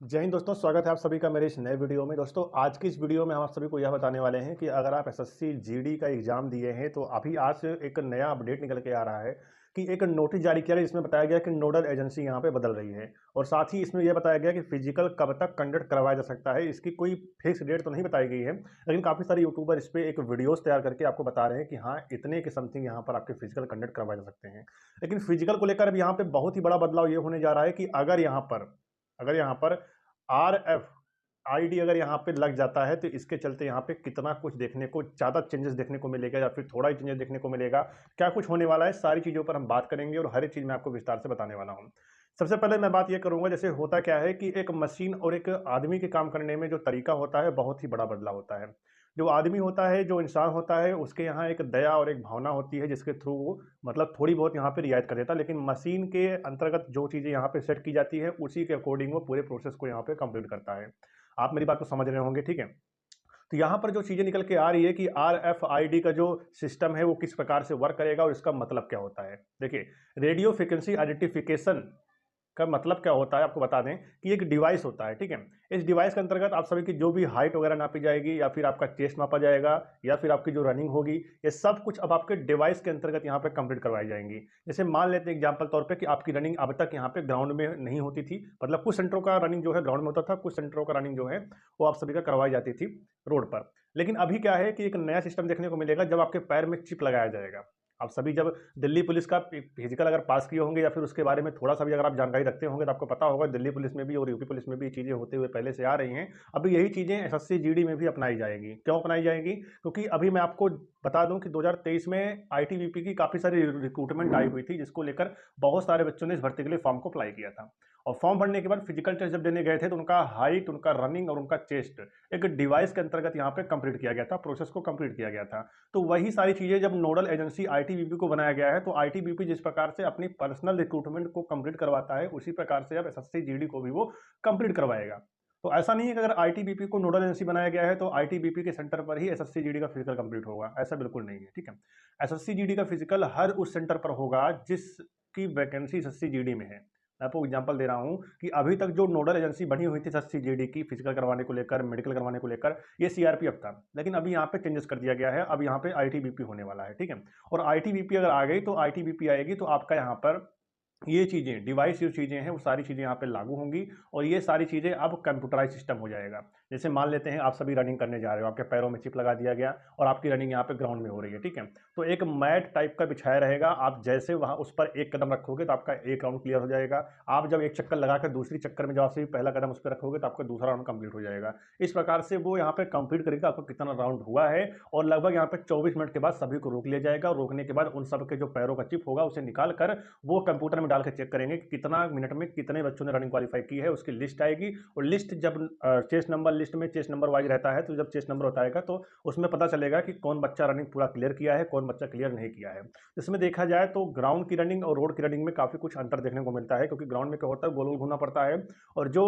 जय हिंद दोस्तों, स्वागत है आप सभी का मेरे इस नए वीडियो में। दोस्तों, आज की इस वीडियो में हम आप सभी को यह बताने वाले हैं कि अगर आप एसएससी जीडी का एग्जाम दिए हैं तो अभी आज एक नया अपडेट निकल के आ रहा है कि एक नोटिस जारी किया गया जिसमें बताया गया कि नोडल एजेंसी यहाँ पे बदल रही है। और साथ ही इसमें यह बताया गया कि फिजिकल कब तक कंडक्ट करवाया जा सकता है। इसकी कोई फिक्स डेट तो नहीं बताई गई है, लेकिन काफ़ी सारे यूट्यूबर इस पर एक वीडियोस तैयार करके आपको बता रहे हैं कि हाँ, इतने के समथिंग यहाँ पर आपके फिजिकल कंडक्ट करवाए जा सकते हैं। लेकिन फिजिकल को लेकर अब यहाँ पे बहुत ही बड़ा बदलाव ये होने जा रहा है कि अगर यहाँ पर आरएफ आईडी अगर यहाँ पे लग जाता है तो इसके चलते यहाँ पे कितना कुछ देखने को, ज़्यादा चेंजेस देखने को मिलेगा या फिर थोड़ा ही चेंजेस देखने को मिलेगा, क्या कुछ होने वाला है, सारी चीज़ों पर हम बात करेंगे और हर एक चीज़ मैं आपको विस्तार से बताने वाला हूँ। सबसे पहले मैं बात ये करूंगा, जैसे होता क्या है कि एक मशीन और एक आदमी के काम करने में जो तरीका होता है बहुत ही बड़ा बदलाव होता है। जो आदमी होता है, जो इंसान होता है, उसके यहाँ एक दया और एक भावना होती है जिसके थ्रू वो मतलब थोड़ी बहुत यहाँ पे रियायत कर देता है, लेकिन मशीन के अंतर्गत जो चीज़ें यहाँ पे सेट की जाती है उसी के अकॉर्डिंग वो पूरे प्रोसेस को यहाँ पे कंप्लीट करता है। आप मेरी बात को समझ रहे होंगे, ठीक है। तो यहाँ पर जो चीज़ें निकल के आ रही है कि आर एफ आई डी का जो सिस्टम है वो किस प्रकार से वर्क करेगा और इसका मतलब क्या होता है। देखिए, रेडियो फ्रिक्वेंसी आइडेंटिफिकेशन का मतलब क्या होता है आपको बता दें कि एक डिवाइस होता है, ठीक है। इस डिवाइस के अंतर्गत आप सभी की जो भी हाइट वगैरह नापी जाएगी या फिर आपका चेस्ट मापा जाएगा या फिर आपकी जो रनिंग होगी, ये सब कुछ अब आपके डिवाइस के अंतर्गत यहाँ पे कंप्लीट करवाई जाएंगी। जैसे मान लेते हैं एग्जांपल तौर पे कि आपकी रनिंग अब तक यहाँ पे ग्राउंड में नहीं होती थी, मतलब कुछ सेंटरों का रनिंग जो है ग्राउंड में होता था, कुछ सेंटरों का रनिंग जो है वो आप सभी का करवाई जाती थी रोड पर। लेकिन अभी क्या है कि एक नया सिस्टम देखने को मिलेगा जब आपके पैर में चिप लगाया जाएगा। आप सभी जब दिल्ली पुलिस का फिजिकल अगर पास किए होंगे या फिर उसके बारे में थोड़ा सा भी अगर आप जानकारी रखते होंगे तो आपको पता होगा दिल्ली पुलिस में भी और यूपी पुलिस में भी ये चीज़ें होते हुए पहले से आ रही हैं। अभी यही चीज़ें एसएससी जीडी में भी अपनाई जाएंगी। क्यों अपनाई जाएंगी? क्योंकि अभी मैं आपको बता दूं कि 2023 में आईटीबीपी की काफ़ी सारी रिक्रूटमेंट आई हुई थी जिसको लेकर बहुत सारे बच्चों ने इस भर्ती के लिए फॉर्म को अप्लाई किया था। और फॉर्म भरने के बाद फिजिकल टेस्ट जब देने गए थे तो उनका हाइट, उनका रनिंग और उनका चेस्ट एक डिवाइस के अंतर्गत यहाँ पे कंप्लीट किया गया था, प्रोसेस को कंप्लीट किया गया था। तो वही सारी चीज़ें जब नोडल एजेंसी आईटीबीपी को बनाया गया है तो आईटीबीपी जिस प्रकार से अपनी पर्सनल रिक्रूटमेंट को कंप्लीट करवाता है उसी प्रकार से अब एसएससी जीडी को भी वो कंप्लीट करवाएगा। तो ऐसा नहीं है कि अगर आईटीबीपी को नोडल एजेंसी बनाया गया है तो आईटीबीपी के सेंटर पर ही एसएससी जीडी का फिजिकल कंप्लीट होगा, ऐसा बिल्कुल नहीं है, ठीक है। एसएससी जीडी का फिजिकल हर उस सेंटर पर होगा जिसकी वैकेंसी एसएससी जीडी में है। मैं आपको एग्जांपल दे रहा हूं कि अभी तक जो नोडल एजेंसी बनी हुई थी एसएससी जीडी की फिजिकल करवाने को लेकर, मेडिकल करवाने को लेकर, ये सीआरपीएफ था। लेकिन अभी यहाँ पे चेंजेस कर दिया गया है, अब यहाँ पे आईटीबीपी होने वाला है, ठीक है। और आईटीबीपी अगर आ गई तो आईटीबीपी आएगी तो आपका यहाँ पर ये चीज़ें, डिवाइस जो चीज़ें हैं वो सारी चीज़ें यहाँ पे लागू होंगी और ये सारी चीज़ें अब कंप्यूटराइज सिस्टम हो जाएगा। जैसे मान लेते हैं आप सभी रनिंग करने जा रहे हो, आपके पैरों में चिप लगा दिया गया और आपकी रनिंग यहाँ पे ग्राउंड में हो रही है, ठीक है। तो एक मैट टाइप का बिछाया रहेगा, आप जैसे वहाँ उस पर एक कदम रखोगे तो आपका एक राउंड क्लियर हो जाएगा। आप जब एक चक्कर लगाकर दूसरी चक्कर में जब आप पहला कदम उस पर रखोगे तो आपका दूसरा राउंड कंप्लीट हो जाएगा। इस प्रकार से वो यहाँ पे कंप्लीट करेगा आपको कितना राउंड हुआ है और लगभग यहाँ पे 24 मिनट के बाद सभी को रोक लिया जाएगा और रोकने के बाद उन सब के जो पैरों का चिप होगा उसे निकाल कर वो कंप्यूटर में डाल के चेक करेंगे कि कितना मिनट में कितने बच्चों ने रनिंग क्वालिफाई की है, उसकी लिस्ट आएगी। और लिस्ट जब चेस्ट नंबर, लिस्ट में चेस्ट नंबर वाइज रहता है, तो जब चेस्ट नंबर बताएगा तो उसमें पता चलेगा कि कौन बच्चा रनिंग पूरा क्लियर किया है, कौन बच्चा क्लियर नहीं किया है। इसमें देखा जाए तो ग्राउंड की रनिंग और रोड की रनिंग में काफ़ी कुछ अंतर देखने को मिलता है, क्योंकि ग्राउंड में क्या होता है, गोल गोल घूमना पड़ता है। और जो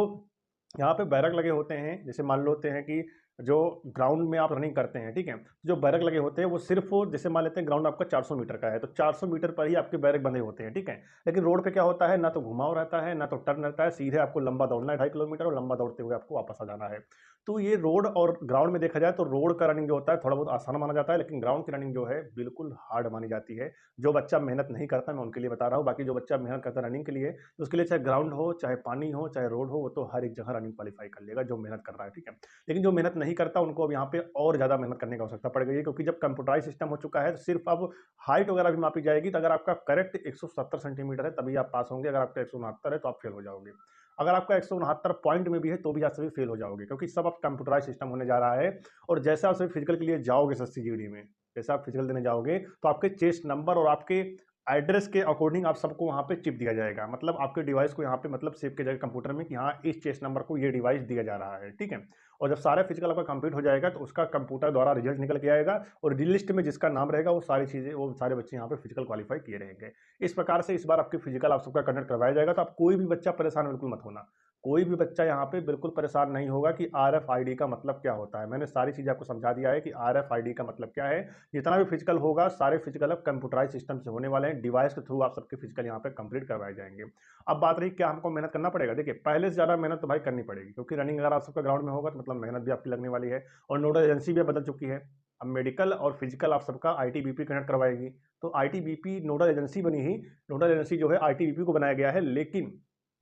यहाँ पे बैरक लगे होते हैं, जैसे मान लेते हैं कि जो ग्राउंड में आप रनिंग करते हैं, ठीक है, जो बैरक लगे होते हैं वो सिर्फ, जैसे मान लेते हैं ग्राउंड आपका 400 मीटर का है तो 400 मीटर पर ही आपके बैरक बंधे होते हैं, ठीक है। लेकिन रोड पे क्या होता है, ना तो घुमाव रहता है ना तो टर्न रहता है, सीधे आपको लंबा दौड़ना है 2.5 किलोमीटर और लंबा दौड़ते हुए आपको वापस आ जाना है। तो ये रोड और ग्राउंड में देखा जाए तो रोड का रनिंग जो होता है थोड़ा बहुत आसान माना जाता है, लेकिन ग्राउंड की रनिंग जो है बिल्कुल हार्ड मानी जाती है। जो बच्चा मेहनत नहीं करता मैं उनके लिए बता रहा हूँ, बाकी जो बच्चा मेहनत करता है रनिंग के लिए तो उसके लिए चाहे ग्राउंड हो, चाहे पानी हो, चाहे रोड हो, वो तो हर एक जगह रनिंग क्वालिफाई कर लेगा जो मेहनत कर रहा है, ठीक है। लेकिन जो मेहनत नहीं करता उनको अब यहाँ पे और ज़्यादा मेहनत करने की आवश्यकता पड़ गई है, क्योंकि जब कंप्यूटराइज सिस्टम हो चुका है तो सिर्फ अब हाइट वगैरह भी मापी जाएगी। तो अगर आपका करेक्ट 170 सेंटीमीटर है तभी आप पास होंगे, अगर आपका 169 है तो आप फेल हो जाओगे, अगर आपका 169 पॉइंट में भी है तो भी आप सभी फेल हो जाओगे, क्योंकि सब अब कंप्यूटराइज सिस्टम होने जा रहा है। और जैसे आप सभी फिजिकल के लिए जाओगे एसएससी जीडी में, जैसे आप फिजिकल देने जाओगे तो आपके चेस्ट नंबर और आपके एड्रेस के अकॉर्डिंग आप सबको वहाँ पे चिप दिया जाएगा, मतलब आपके डिवाइस को यहाँ पे मतलब सेव किया जाएगा कंप्यूटर में कि हाँ इस चेस्ट नंबर को ये डिवाइस दिया जा रहा है, ठीक है। और जब सारा फिजिकल आपका कंप्लीट हो जाएगा तो उसका कंप्यूटर द्वारा रिजल्ट निकल के आएगा और लिस्ट में जिसका नाम रहेगा वो सारी चीज़ें, वो सारे बच्चे यहाँ पे फिजिकल क्वालिफाई किए रहेंगे। इस प्रकार से इस बार आपकी फिजिकल आप सबका कंडक्ट करवाया जाएगा, तो आप कोई भी बच्चा परेशान बिल्कुल मत होना, कोई भी बच्चा यहाँ पे बिल्कुल परेशान नहीं होगा कि RFID का मतलब क्या होता है। मैंने सारी चीज़ें आपको समझा दिया है कि RFID का मतलब क्या है। जितना भी फिजिकल होगा सारे फिजिकल अब कंप्यूटराइज सिस्टम से होने वाले हैं। डिवाइस के थ्रू आप सबके फिजिकल यहाँ पे कंप्लीट करवाए जाएंगे। अब बात रही क्या हमको मेहनत करना पड़ेगा। देखिए पहले से ज़्यादा मेहनत तो भाई करनी पड़ेगी, क्योंकि रनिंग अगर आप सबका ग्राउंड में होगा तो मतलब मेहनत भी आपकी लगने वाली है। और नोडल एजेंसी भी बदल चुकी है। अब मेडिकल और फिजिकल आप सबका ITBP कनेक्ट करवाएगी। तो ITBP नोडल एजेंसी बनी ही, नोडल एजेंसी जो है ITBP को बनाया गया है, लेकिन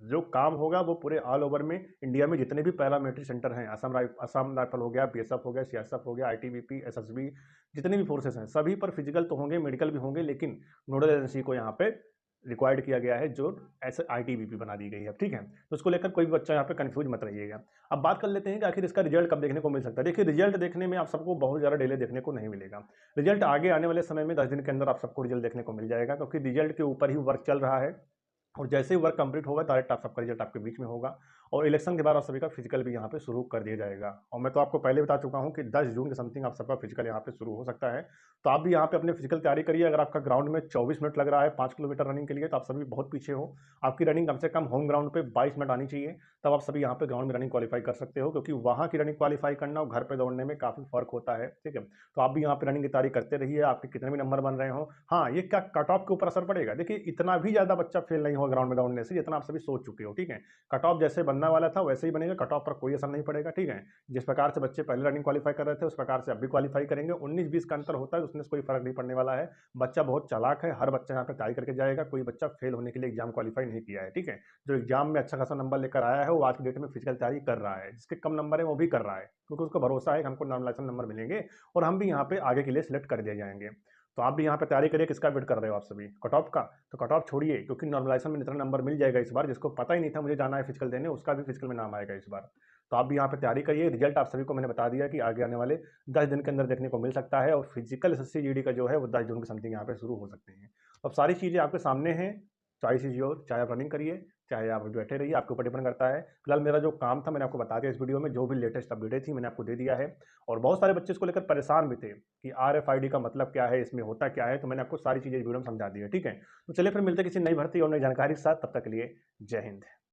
जो काम होगा वो पूरे ऑल ओवर में इंडिया में जितने भी पैरामिलिट्री सेंटर हैं, असम राइफल हो गया, BSF हो गया, CSF हो गया, ITBP, SSB, जितने भी फोर्सेस हैं सभी पर फिजिकल तो होंगे, मेडिकल भी होंगे, लेकिन नोडल एजेंसी को यहाँ पे रिक्वायर्ड किया गया है, जो ऐसे ITBP बना दी गई है। ठीक है, तो उसको लेकर कोई भी बच्चा यहाँ पे कंफ्यूज मत रहिएगा। अब बात कर लेते हैं कि आखिर इसका रिजल्ट कब देखने को मिल सकता है। देखिए रिजल्ट देखने में आप सबको बहुत ज़्यादा डिले देखने को नहीं मिलेगा। रिजल्ट आगे आने वाले समय में 10 दिन के अंदर आप सबको रिजल्ट देखने को मिल जाएगा, क्योंकि रिजल्ट के ऊपर ही वर्क चल रहा है। और जैसे ही वर्क कंप्लीट होगा डायरेक्ट आप सबका रिजल्ट आपके बीच में होगा। और इलेक्शन के बाद आप सभी का फिजिकल भी यहाँ पे शुरू कर दिया जाएगा। और मैं तो आपको पहले बता चुका हूँ कि 10 जून के समथिंग आप सबका फिजिकल यहाँ पे शुरू हो सकता है। तो आप भी यहाँ पे अपने फिजिकल तैयारी करिए। अगर आपका ग्राउंड में 24 मिनट लग रहा है 5 किलोमीटर रनिंग के लिए, तो आप सभी बहुत पीछे हो। आपकी रनिंग कम से कम होम ग्राउंड पे 22 मिनट आनी चाहिए, तब आप सभी यहाँ पे ग्राउंड में रनिंग क्वालिफाई कर सकते हो, क्योंकि वहाँ की रनिंग क्वालिफाई करना और घर पे दौड़ने में काफ़ी फर्क होता है। ठीक है, तो आप भी यहाँ पे रनिंग की तैयारी करते रहिए, आपके कितने भी नंबर बन रहे हो। हाँ, ये क्या कट ऑफ के ऊपर असर पड़ेगा। देखिए इतना भी ज़्यादा बच्चा फेल नहीं होगा ग्राउंड में दौड़ने से, जितना आप सभी सोच चुके हो। ठीक है, कट ऑफ जैसे बनने वाला था वैसे ही बनेगा, कट ऑफ पर कोई असर नहीं पड़ेगा। ठीक है, जिस प्रकार से बच्चे पहले रनिंग क्वालिफाई कर रहे थे उस प्रकार से अब भी क्वालिफाई करेंगे। 19-20 का अंतर होता है, उसमें से कोई फर्क नहीं पड़ने वाला है। बच्चा बहुत चालाक है, हर बच्चा यहाँ पे तैयारी करके जाएगा। कोई बच्चा फेल होने के लिए एग्जाम क्वालिफाई नहीं किया है। ठीक है, जो एग्जाम में अच्छा खासा नंबर लेकर आया है वो आज की डेट में फिजिकल तैयारी कर रहा है। जिसके कम नंबर है वो भी कर रहा है, क्योंकि उसको भरोसा है कि हमको नॉर्मलाइजेशन नंबर मिलेंगे और हम भी यहाँ पे आगे के लिए सिलेक्ट कर दिए जाएंगे। तो आप भी यहाँ पे तैयारी करिए। किसका वेट कर रहे हो आप सभी? कट ऑफ का। तो कट ऑफ छोड़िए, क्योंकि नॉर्मलाइजेशन में इतना नंबर मिल जाएगा इस बार। जिसको पता ही नहीं था मुझे जाना है फिजिकल देने, उसका भी फिजिकल में नाम आएगा इस बार। तो आप भी यहाँ पे तैयारी करिए। रिजल्ट आप सभी को मैंने बता दिया कि आगे आने वाले 10 दिन के अंदर देखने को मिल सकता है। और फिजिकल SSC GD का जो है वो 10 जून के समथिंग यहाँ पे शुरू हो सकते हैं। अब सारी चीज़ें आपके सामने हैं। चॉइस इज योर, चाहे आप रनिंग करिए चाहे आप बैठे रहिए, आपके ऊपर डिपेंड करता है। फिलहाल मेरा जो काम था मैंने आपको बता दिया इस वीडियो में, जो भी लेटेस्ट अपडेटें थी मैंने आपको दे दिया है। और बहुत सारे बच्चे इसको लेकर परेशान भी थे कि RFID का मतलब क्या है, इसमें होता क्या है। तो मैंने आपको सारी चीज़ें इस वीडियो में समझा दी है। ठीक है, तो चलिए फिर मिलते हैं किसी नई भर्ती और नई जानकारी के साथ। तब तक के लिए जय हिंद।